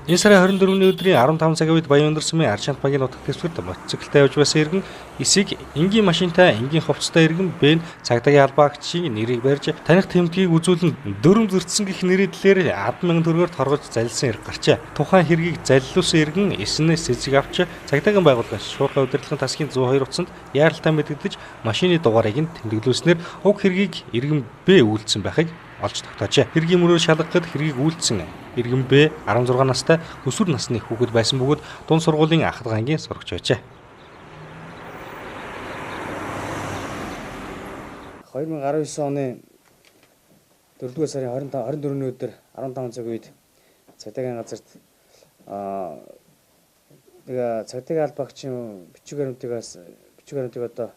Энэ сарын 24-ний өдрийн 15 цагийн үед Баян Өндөрсмийн Арчаант багийн нутагт төсвөрт мотоциклтай явж байсан иргэн эсийг энгийн машинтай энгийн хувцастай иргэн Б цагдаагийн албаагчийн нэрийг барьж таних тэмдгийг үзүүлэн дөрөв зөрчсөн гэх нэрээр 10,000 төгрөгөөр торгож залилсан хэрэг гарчээ. Тухайн хэргийг залилуулсан иргэн эснээс цэцэг авч цагдаагийн байгууллагын шуурхай удирдлагын тасгийн 102 утсанд яаралтай мэдэгдэж машины дугаарыг нь тэмдэглүүлснээр уг хэргийг иргэн Б үйлдсэн байхыг олж тогтоожээ. Хэргийн мөрөөр шалгахад хэргийг үйлдсэн иргэн Б 16 настай өсвөр насны хүүхэд байсан бөгөөд дунд сургуулийн Ахад гангийн сурагч байжээ. 2019 оны 4-р сарын 24-ний өдөр 15 цагийн үед цагдаагийн газарт цагдаагийн албаагчийн бичиг баримтыг одоо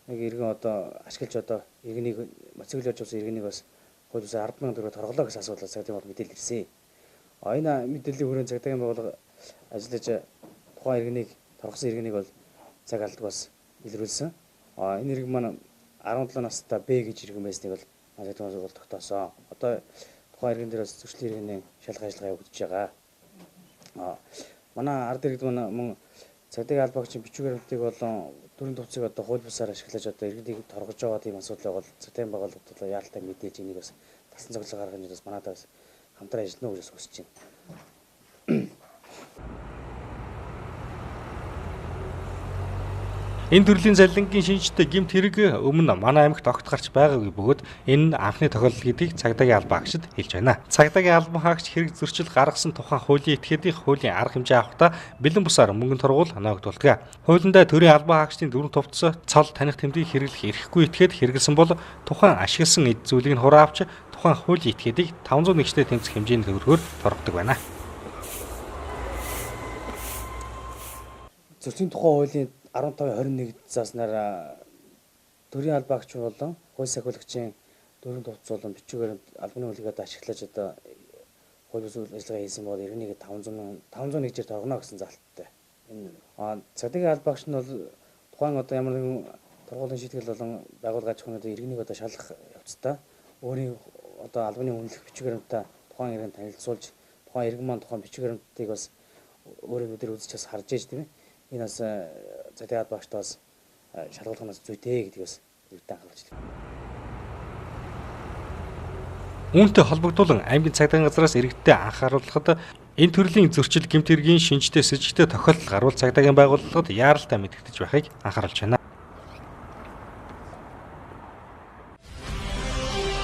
нэг иргэн одоо ашиглаж одоо иргэнийг мотоцикл явж байгаа иргэнийг бас хууль бусаар 10,000 төгрөг торголоо гэсэн асуудал цагдаагийн бол мэдээлэл ирсэн. Энэ мэдээллийн хүрээнд цагдаагийн байгууллага ажиллаж тухайн иргэнийг торгосон иргэнийг бол цаг алдаг бас илрүүлсэн. Энэ иргэн маань 17 настай Б гэж иргэн байсныг бол цагдаагийн бол тогтоосон. Одоо тухайн иргэн дээр бас зөрчлийн иргэний шалгах ажиллагаа явагдаж байгаа. Манай ард иргэд мөн цагдаагийн албаагчийн бичиг баримтыг болон төрийн төвцийг одоо хууль бусаар ашиглаж одоо иргэдийг торгож байгаа тийм асуудлыг бол цагдаагийн байгууллагууд яаралтай мэдээж энийг бас тасан цоглог гаргах нь бас манайд бас хамтран ажиллана гэж хүсэж байна. Энэ төрлийн залилангийн шинжтэй гэмт хэрэг өмнө манай аймагт огт гарч байгаагүй бөгөөд энэ нь анхны тохиолдол гэдгийг цагдаагийн албаагчид хэлж байна. Цагдаагийн албаагч хэрэг зөрчил гаргасан тухайн хуулийн этгээдийн хуулийн арга хэмжээ авахдаа бэлэн бусаар мөнгөнд торгуул ханаагдуулдаг. Хуулиндаа төрийн албаагчдын дөрвөн товцоо цал таних тэмдгийг хэрэглэх эрхгүй этгээд хэрэгэлсэн бол тухайн ашигласан эд зүйлийг хураа авч тухайн хуулийн этгээдийг 500 нэгжтэй тэмцэх хэмжээний төгрөгөөр торгодог байна. Зөрчлийн тухай хуулийн 15-21 зааснаар төрийн албаагч болон хууль сахиулагчийн дөрвөн товц болон бичиг баримт албаны хуулийг ашиглаж одоо хууль бус ажиллагаа хийсэн бол иргэнийг 500 нэгжээр торгоно гэсэн залттай. Энэ цагдаагийн албаагч нь бол тухайн одоо ямар нэгэн торгуулийн шийтгэл болон байгууллага аж ахуйн одоо иргэнийг одоо шалгах явцдаа өөрийн одоо албаны үнэлэх бичиг баримтаа тухайн иргэн танилцуулж тухайн иргэн маань тухайн бичиг баримтыг бас өөрийн нүдээр үзэж бас харж ээж тийм ээ. Энэ бас цагдаагийн албаагчтай бас шалгуулгаас зүйтэй гэдгийг бас иргэдэд анхааруулж байна. Үүнтэй холбогдуулан аймгийн цагдаагийн газраас иргэдэд анхааруулахад энэ төрлийн зөрчил гэмт хэргийн шинжтэй сэжигтэй тохиолдол гарвал цагдаагийн байгууллагад яаралтай мэдэгдэж байхыг анхааруулж байна.